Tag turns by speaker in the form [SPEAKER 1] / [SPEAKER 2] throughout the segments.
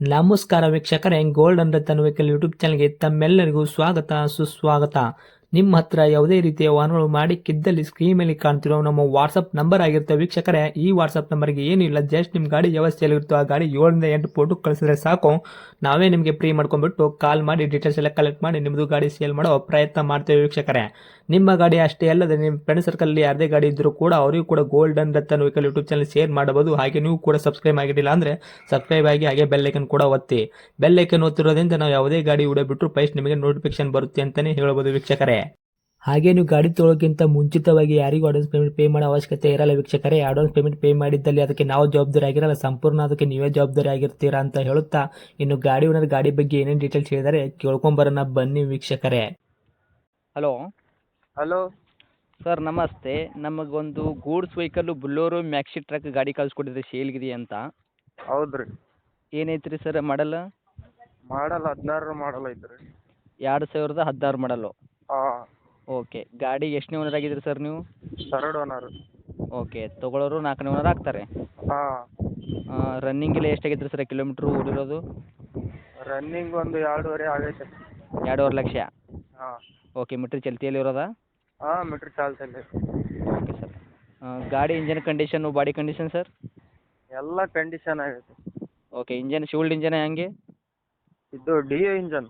[SPEAKER 1] ನಮಸ್ಕಾರ ವೀಕ್ಷಕರೇ, golden Ratan vehicle YouTube ಚಾನಲ್ಗೆ ತಮ್ಮೆಲ್ಲರಿಗೂ ಸ್ವಾಗತ ಸುಸ್ವಾಗತ. ನಿಮ್ಮ ಹತ್ರ ಯಾವುದೇ ರೀತಿಯ ವಾಹನಗಳು ಮಾಡಿಕ್ಕಿದ್ದಲ್ಲಿ ಸ್ಕ್ರೀನ್ ಮೇಲೆ ಕಾಣ್ತಿರೋ ನಮ್ಮ ವಾಟ್ಸಪ್ ನಂಬರ್ ಆಗಿರುತ್ತೆ ವೀಕ್ಷಕರೇ. ಈ ವಾಟ್ಸಪ್ ನಂಬರ್ಗೆ ಏನಿಲ್ಲ, ಜಸ್ಟ್ ನಿಮ್ಮ ಗಾಡಿ ವ್ಯವಸ್ಥೆಯಲ್ಲಿರುತ್ತೋ ಆ ಗಾಡಿ 7 ರಿಂದ 8 ಫೋಟೋ ಕಳಿಸಿದ್ರೆ ಸಾಕು, ನಾವೇ ನಿಮಗೆ ಫ್ರೀ ಮಾಡ್ಕೊಂಡ್ಬಿಟ್ಟು ಕಾಲ್ ಮಾಡಿ ಡೀಟೇಲ್ಸ್ ಎಲ್ಲ ಕಲೆಕ್ಟ್ ಮಾಡಿ ನಿಮ್ಮದು ಗಾಡಿ ಸೇಲ್ ಮಾಡೋ ಪ್ರಯತ್ನ ಮಾಡ್ತೇವೆ ವೀಕ್ಷಕರೇ. ನಿಮ್ಮ ಗಾಡಿ ಅಷ್ಟೇ ಅಲ್ಲದೆ ನಿಮ್ಮ ಫ್ರೆಂಡ್ ಸರ್ಕಲ್ ಯಾರದೇ ಗಾಡಿ ಇದ್ದರೂ ಕೂಡ ಅವರಿಗೂ ಕೂಡ golden Ratan vehicle YouTube channel share ಮಾಡಬಹುದು. ಹಾಗೆ ನೀವು ಕೂಡ ಸಬ್ಸ್ಕ್ರೈಬ್ ಆಗಿರಲಿಲ್ಲ ಅಂದರೆ ಸಬ್ಸ್ಕ್ರೈಬ್ ಆಗಿ ಹಾಗೆ ಬೆಲ್ ಐಕನ್ ಕೂಡ ಒತ್ತಿ. ಬೆಲ್ ಐಕನ್ ಒತ್ತಿರೋದ್ರಿಂದ ನಾವು ಯಾವುದೇ ಗಾಡಿ ವಿಡಿಯೋ ಬಿಟ್ಟರು ಫಸ್ಟ್ ನಿಮಗೆ ನೋಟಿಫಿಕೇಶನ್ ಬರುತ್ತೆ ಅಂತಲೇ ಹೇಳ್ಬೋದು ವೀಕ್ಷಕರೇ. ಹಾಗೆ ನೀವು ಗಾಡಿ ತೊಳೋಕ್ಕಿಂತ ಮುಂಚಿತವಾಗಿ ಯಾರಿಗೂ ಅಡ್ವಾನ್ಸ್ ಪೇಮೆಂಟ್ ಪೇ ಮಾಡೋ ಅವಶ್ಯಕತೆ ಇರಲ್ಲ ವೀಕ್ಷಕರೇ. ಅಡ್ವಾನ್ಸ್ ಪೇಮೆಂಟ್ ಪೇ ಮಾಡಿದ್ದಲ್ಲಿ ಅದಕ್ಕೆ ನಾವು ಜವಾಬ್ದಾರಿ ಆಗಿರಲ್ಲ, ಸಂಪೂರ್ಣ ಅದಕ್ಕೆ ನೀವೇ ಜವಾಬ್ದಾರಿ ಆಗಿರ್ತೀರಾ ಅಂತ ಹೇಳುತ್ತಾ, ಇನ್ನು ಗಾಡಿ ಓನರ್ ಗಾಡಿ ಬಗ್ಗೆ ಏನೇನು ಡೀಟೇಲ್ಸ್ ಹೇಳಿದರೆ ಕೇಳ್ಕೊಂಬರೋಣ ಬನ್ನಿ ವೀಕ್ಷಕರೇ.
[SPEAKER 2] ಹಲೋ
[SPEAKER 3] ಹಲೋ
[SPEAKER 2] ಸರ್, ನಮಸ್ತೆ. ನಮಗೊಂದು ಗೂಡ್ಸ್ ವೆಹಿಕಲ್ಲು ಬುಲ್ಲೋರು ಮ್ಯಾಕ್ಸಿ ಟ್ರಕ್ ಗಾಡಿ ಕಳಿಸ್ಕೊಟ್ಟಿದ್ರಿ ಸೇಲ್ಗಿದೆ ಅಂತ.
[SPEAKER 3] ಹೌದ್ರಿ.
[SPEAKER 2] ಏನೈತೆ ರೀ ಸರ್ ಮಾಡಲ್?
[SPEAKER 3] ಮಾಡಲ್ 16 ಮಾಡಲ್ ಐತ್ರಿ.
[SPEAKER 2] 2016 ಮಾಡಲು.
[SPEAKER 3] ಹಾಂ.
[SPEAKER 2] ಓಕೆ. ಗಾಡಿ ಎಷ್ಟನೇ ಓನರ್ ಆಗಿದ್ರಿ ಸರ್ ನೀವು?
[SPEAKER 3] 3rd owner.
[SPEAKER 2] ಓಕೆ. ತೊಗೊಳೋರು 4ನೇ ಓನರ್ ಆಗ್ತಾರೆ.
[SPEAKER 3] ಹಾಂ.
[SPEAKER 2] ರನ್ನಿಂಗ್ ಎಲ್ಲ ಎಷ್ಟಾಗೈತೆ ಸರ್ ಕಿಲೋಮೀಟ್ರು ಓಡಿರೋದು?
[SPEAKER 3] ರನ್ನಿಂಗ್ ಒಂದು 2.5 ಆಗೈತೆ.
[SPEAKER 2] 2.5 ಲಕ್ಷ.
[SPEAKER 3] ಹಾಂ.
[SPEAKER 2] ಓಕೆ. ಮೀಟ್ರ್ ಚಲ್ತಿಯಲ್ಲಿ ಇರೋದಾ?
[SPEAKER 3] ಹಾಂ, ಮೀಟ್ರ್ ಚಾಲ್ತಿಲ್ಲ.
[SPEAKER 2] Okay sir. ಗಾಡಿ engine condition, body condition sir?
[SPEAKER 3] ಎಲ್ಲ ಕಂಡೀಷನ್ ಆಗೈತೆ.
[SPEAKER 2] ಓಕೆ. ಇಂಜನ್ ಶೂಲ್ಡ್ ಇಂಜನ್ ಹೆಂಗೆ?
[SPEAKER 3] ಇದು D engine.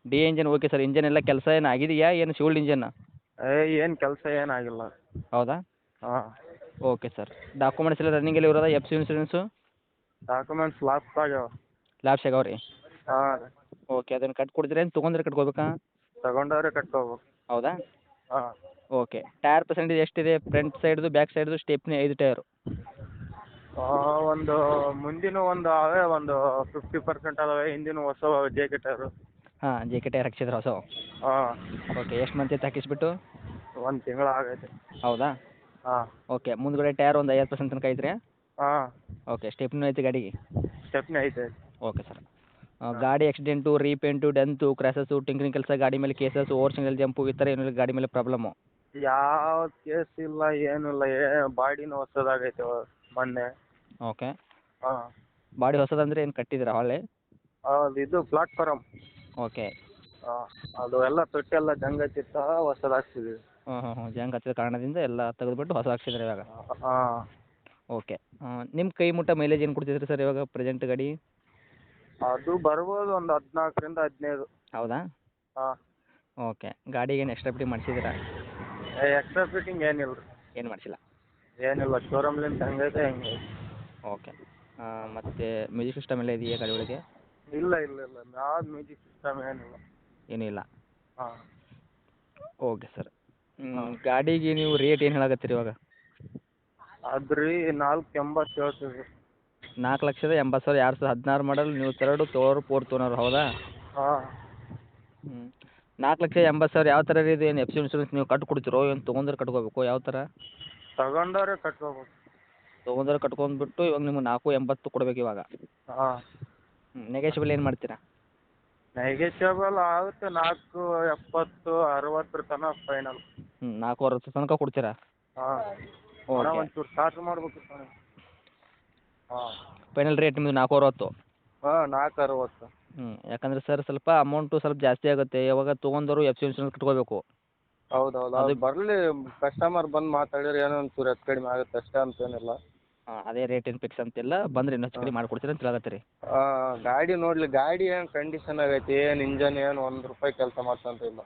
[SPEAKER 2] D engine. Okay sir. Engine ಎಲ್ಲ ಕೆಲಸ ಏನು ಆಗಿದೆಯಾ, ಏನು ಶೂಲ್ಡ್ ಇಂಜನ್ನ?
[SPEAKER 3] ಏನು ಕೆಲಸ ಏನಾಗಿಲ್ಲ.
[SPEAKER 2] ಹೌದಾ?
[SPEAKER 3] ಹಾಂ.
[SPEAKER 2] Okay sir. ಡಾಕ್ಯುಮೆಂಟ್ಸ್ ಎಲ್ಲ ರನ್ನಿಂಗಲ್ಲಿ ಇರೋದಾ? F C insurance?
[SPEAKER 3] Documents last ಆಗ್ಯಾವ.
[SPEAKER 2] ಲ್ಯಾಬ್ಸ್ ಆಗ್ಯಾವ ರೀ?
[SPEAKER 3] ಹಾಂ ರೀ.
[SPEAKER 2] ಓಕೆ. ಅದನ್ನು ಕಟ್ಕೊಡ್ತೀರಾ ಏನು ತೊಗೊಂಡ್ರೆ ಕಟ್ಕೋಬೇಕಾ?
[SPEAKER 3] ತಗೊಂಡವ್ರೆ ಕಟ್ಕೋಬೇಕು.
[SPEAKER 2] ಹೌದಾ?
[SPEAKER 3] ಹಾಂ.
[SPEAKER 2] ಓಕೆ. ಟೈರ್ ಪರ್ಸೆಂಟೇಜ್ ಎಷ್ಟಿದೆ? ಫ್ರಂಟ್ ಸೈಡ್ದು, ಬ್ಯಾಕ್ ಸೈಡ್ದು, ಸ್ಟೆಪ್ನಿ 5 ಟೈರು?
[SPEAKER 3] ಒಂದು ಮುಂದಿನ ಒಂದು ಅವೇ ಒಂದು 50% ಅದಾವೆ, ಹಿಂದಿನ ಹೊಸ ಜೇಕೆಟರು.
[SPEAKER 2] ಹಾಂ, ಜೆ ಕೆ ಟೈರ್ ಹಾಕ್ಸಿದ್ರೆ ಹೊಸ?
[SPEAKER 3] ಹಾಂ.
[SPEAKER 2] ಓಕೆ. ಎಷ್ಟು ಮಂತ್ ಐತೆ ಹಾಕಿಸ್ಬಿಟ್ಟು?
[SPEAKER 3] 1 ತಿಂಗಳು ಆಗೈತೆ.
[SPEAKER 2] ಹೌದಾ?
[SPEAKER 3] ಹಾಂ.
[SPEAKER 2] ಓಕೆ. ಮುಂದ್ಗಡೆ ಟೈರ್ ಒಂದು 50% ತನಕ ಐತ್ರಿ?
[SPEAKER 3] ಹಾಂ.
[SPEAKER 2] ಓಕೆ. ಸ್ಟೆಪ್ನೂ ಐತೆ ಗಾಡಿಗೆ?
[SPEAKER 3] ಸ್ಟೆಪ್ನಿ ಐತೆ.
[SPEAKER 2] Okay sir. ಗಾಡಿ ಆಕ್ಸಿಡೆಂಟು, ರೀಪೇಂಟು, ಡೆಂತು, ಕ್ರ್ಯಾಸಸ್ಸು, ಟಿಂಕರಿಂಗ್ ಕೆಲಸ, ಗಾಡಿ ಮೇಲೆ ಕೇಸಸ್ಸು, ಓವರ್ ಸಿಂಗಲ್ ಜಂಪು ಈ ಥರ ಏನಿಲ್ಲ ಗಾಡಿ ಮೇಲೆ ಪ್ರಾಬ್ಲಮ್ಮು?
[SPEAKER 3] ಯಾವ ಕೇಸ್ ಇಲ್ಲ, ಏನಿಲ್ಲ. ಬಾಡಿನೂ ಹೊಸದಾಗೈತೆ ಮೊನ್ನೆ.
[SPEAKER 2] ಓಕೆ.
[SPEAKER 3] ಹಾಂ.
[SPEAKER 2] ಬಾಡಿ ಹೊಸದಂದ್ರೆ ಏನು ಕಟ್ಟಿದ್ದೀರಾ ಹೊಳ್ಳಿ?
[SPEAKER 3] ಅದು ಇದು ಪ್ಲಾಟ್ಫಾರಮ್.
[SPEAKER 2] ಓಕೆ.
[SPEAKER 3] ಹಾಂ. ಅದು ಎಲ್ಲ ತೊಟ್ಟೆಲ್ಲ ಜಂಗ್ ಹತ್ತಿತ್ತ, ಹೊಸದು ಹಾಕ್ಸಿದ್ದೀವಿ.
[SPEAKER 2] ಜಂಗ್ ಹತ್ತಿದ ಕಾರಣದಿಂದ ಎಲ್ಲ ತೆಗೆದುಬಿಟ್ಟು ಹೊಸ ಹಾಕ್ಸಿದ್ರೆ ಇವಾಗ?
[SPEAKER 3] ಹಾಂ.
[SPEAKER 2] ಓಕೆ. ನಿಮ್ಮ ಕೈ ಮುಟ್ಟ ಮೈಲೇಜ್ ಏನು ಕೊಡ್ತಿದ್ರಿ ಸರ್ ಇವಾಗ ಪ್ರೆಸೆಂಟ್ ಗಾಡಿ?
[SPEAKER 3] ಅದು ಬರ್ಬೋದು ಒಂದು 14ರಿಂದ 15.
[SPEAKER 2] ಹೌದಾ?
[SPEAKER 3] ಹಾಂ.
[SPEAKER 2] ಓಕೆ. ಗಾಡಿಗೆ ಏನು ಎಕ್ಸ್ಟ್ರಾ ಫಿಟ್ಟಿಂಗ್ ಮಾಡಿಸಿದ್ದೀರಾ?
[SPEAKER 3] ಎಕ್ಸ್ಟ್ರಾ ಫಿಟ್ಟಿಂಗ್ ಏನಿಲ್ಲ ರೀ.
[SPEAKER 2] ಏನು ಮಾಡಿಸಿಲ್ಲ?
[SPEAKER 3] ಏನಿಲ್ಲ, ಶೋರೂಮ್ಲಿಂದ ಹೆಂಗೈತೆ ಹೆಂಗೆ.
[SPEAKER 2] ಓಕೆ. ಮತ್ತು ಮ್ಯೂಸಿಕ್ ಸಿಸ್ಟಮ್ ಎಲ್ಲ ಇದೆಯಾ ಗಾಡಿ ಒಳಗೆ?
[SPEAKER 3] ಇಲ್ಲ ಇಲ್ಲ ಇಲ್ಲ, ಯಾವ್ದು ಮ್ಯೂಸಿಕ್ ಸಿಸ್ಟಮ್ ಏನಿಲ್ಲ.
[SPEAKER 2] ಏನೂ ಇಲ್ಲ?
[SPEAKER 3] ಹಾಂ.
[SPEAKER 2] Okay sir. ಗಾಡಿಗೆ ನೀವು ರೇಟ್ ಏನು ಹೇಳಕತ್ತೀರಿ ಇವಾಗ?
[SPEAKER 3] ಅದು ರೀ 4.80 ಹೇಳ್ತೀವಿ.
[SPEAKER 2] 4,80,000. 2016 ಮಾಡಲ್, ನೀವು 3rd ತೊಗೊಳೋರು 4th ಓನರ್, ಹೌದಾ?
[SPEAKER 3] ಹಾಂ.
[SPEAKER 2] 4,80,000 ಯಾವ ಥರ ರೀ? ಇದು ಏನು ಎಫ್ ಸಿ ಇನ್ಸೂರೆನ್ಸ್ ನೀವು ಕಟ್ಟಿ ಕೊಡ್ತೀರೋ, ಏನು ತೊಗೊಂಡ್ರೆ ಕಟ್ಕೋಬೇಕು, ಯಾವ ಥರ?
[SPEAKER 3] ತಗೊಂಡವ್ರೆ ಕಟ್ಕೋಬೇಕು.
[SPEAKER 2] ತೊಗೊಂಡ್ರೆ ಕಟ್ಕೊಂಡ್ಬಿಟ್ಟು ಇವಾಗ ನಿಮ್ಗೆ 4,80 ಕೊಡ್ಬೇಕು ಇವಾಗ?
[SPEAKER 3] ಹಾಂ.
[SPEAKER 2] ನೆಗೆಷಿಬಲ್ ಏನು ಮಾಡ್ತೀರಾ?
[SPEAKER 3] ನೆಗೆಷಿಯಬಲ್ ಆಗುತ್ತೆ. 4.70, 60 ತನಕ ಫೈನಲ್.
[SPEAKER 2] 4,60 ತನಕ ಕೊಡ್ತೀರಾ?
[SPEAKER 3] ಹಾಂ.
[SPEAKER 2] ಓಕೆ.
[SPEAKER 3] ಒಂಚೂರು ಚಾರ್ಜ್ ಮಾಡ್ಬೇಕು ತಾನೆ. ಹಾಂ.
[SPEAKER 2] ಫೈನಲ್ ರೇಟ್ ನಿಮ್ಮದು 4,60?
[SPEAKER 3] ಹಾಂ, 4.60.
[SPEAKER 2] ಯಾಕಂದರೆ ಸರ್ ಸ್ವಲ್ಪ ಅಮೌಂಟು ಸ್ವಲ್ಪ ಜಾಸ್ತಿ ಆಗುತ್ತೆ. ಯಾವಾಗ ತೊಗೊಂಡವರು ಎಫ್ ಸಿ ಇನ್ಸೂರೆನ್ಸ್ ಕಟ್ಕೋಬೇಕು.
[SPEAKER 3] ಹೌದೌದು. ಅದು ಬರಲಿ, ಕಸ್ಟಮರ್ ಬಂದು ಮಾತಾಡಿದ್ರೆ ಏನೋ ಒಂಚೂರು ಹೆಚ್ಚು ಕಡಿಮೆ ಆಗುತ್ತೆ ಅಷ್ಟೇ, ಅಂತೇನಿಲ್ಲ.
[SPEAKER 2] ಹಾಂ, ಅದೇ ರೇಟ್ ಏನು ಫಿಕ್ಸ್ ಅಂತಿಲ್ಲ, ಬಂದರೆ ಇನ್ನೂ ಹೆಚ್ಚು ಕಡಿಮೆ ಮಾಡಿಕೊಡ್ತೀರಿ ಅಂತ ಹೇಳಕತ್ತೀರಿ?
[SPEAKER 3] ಗಾಡಿ ನೋಡಲಿ, ಗಾಡಿ ಏನು ಕಂಡೀಷನ್ ಆಗೈತಿ, ಏನು ಇಂಜನ್ ಏನು ₹1 ಕೆಲಸ ಮಾಡ್ತಂತಿಲ್ಲ.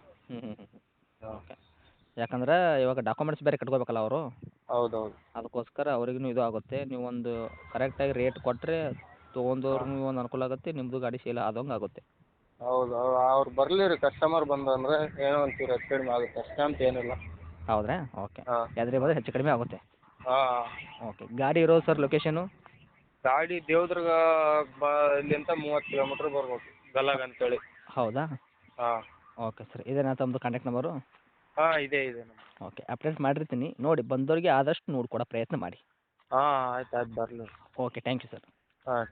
[SPEAKER 2] ಓಕೆ. ಯಾಕಂದ್ರೆ ಇವಾಗ ಡಾಕ್ಯುಮೆಂಟ್ಸ್ ಬೇರೆ ಕಟ್ಕೋಬೇಕಲ್ಲ ಅವರು?
[SPEAKER 3] ಹೌದೌದು.
[SPEAKER 2] ಅದಕ್ಕೋಸ್ಕರ ಅವ್ರಿಗೂ ಇದು ಆಗುತ್ತೆ. ನೀವು ಒಂದು ಕರೆಕ್ಟಾಗಿ ರೇಟ್ ಕೊಟ್ಟರೆ ತೊಗೊಂಡವ್ರಿಗೂ ಒಂದು ಅನುಕೂಲ ಆಗುತ್ತೆ, ನಿಮ್ಮದು ಗಾಡಿ ಸೇಲ್ ಆದಂಗೆ ಆಗುತ್ತೆ.
[SPEAKER 3] ಹೌದು. ಅವ್ರು ಬರಲಿ ರೀ, ಕಸ್ಟಮರ್ ಬಂದಂದರೆ ಏನೋ ಒಂಚೂರು ಹೆಚ್ಚು ಕಡಿಮೆ ಆಗುತ್ತೆ ಅಷ್ಟೇ, ಅಂತ ಏನಿಲ್ಲ.
[SPEAKER 2] ಹೌದ್ರಾ? ಓಕೆ.
[SPEAKER 3] ಹಾಂ.
[SPEAKER 2] ಯಾವ್ದ್ರಿ ಬಂದರೆ ಹೆಚ್ಚು ಕಡಿಮೆ ಆಗುತ್ತೆ?
[SPEAKER 3] ಹಾಂ.
[SPEAKER 2] ಓಕೆ. ಗಾಡಿ ಇರೋದು ಸರ್ ಲೊಕೇಶನು?
[SPEAKER 3] ಗಾಡಿ ದೇವದುರ್ಗ ಇಲ್ಲಿಂದ 30 ಕಿಲೋಮೀಟ್ರ್ ಬರ್ಬೇಕು, ಗಲಗ್ ಅಂತೇಳಿ.
[SPEAKER 2] ಹೌದಾ?
[SPEAKER 3] ಹಾಂ.
[SPEAKER 2] Okay sir. ಇದೇನಾ ತಮ್ಮದು ಕಾಂಟ್ಯಾಕ್ಟ್ ನಂಬರು?
[SPEAKER 3] ಹಾಂ, ಇದೆ
[SPEAKER 2] ಓಕೆ. ಅಪ್ಡೇಟ್ ಮಾಡಿರ್ತೀನಿ, ನೋಡಿ ಬಂದವರಿಗೆ ಆದಷ್ಟು ನೋಡಿಕೊಡೋ ಪ್ರಯತ್ನ ಮಾಡಿ.
[SPEAKER 3] ಹಾಂ, ಆಯ್ತು ಬರಲಿ.
[SPEAKER 2] ಓಕೆ. Thank you sir.
[SPEAKER 3] ಹಾಂ.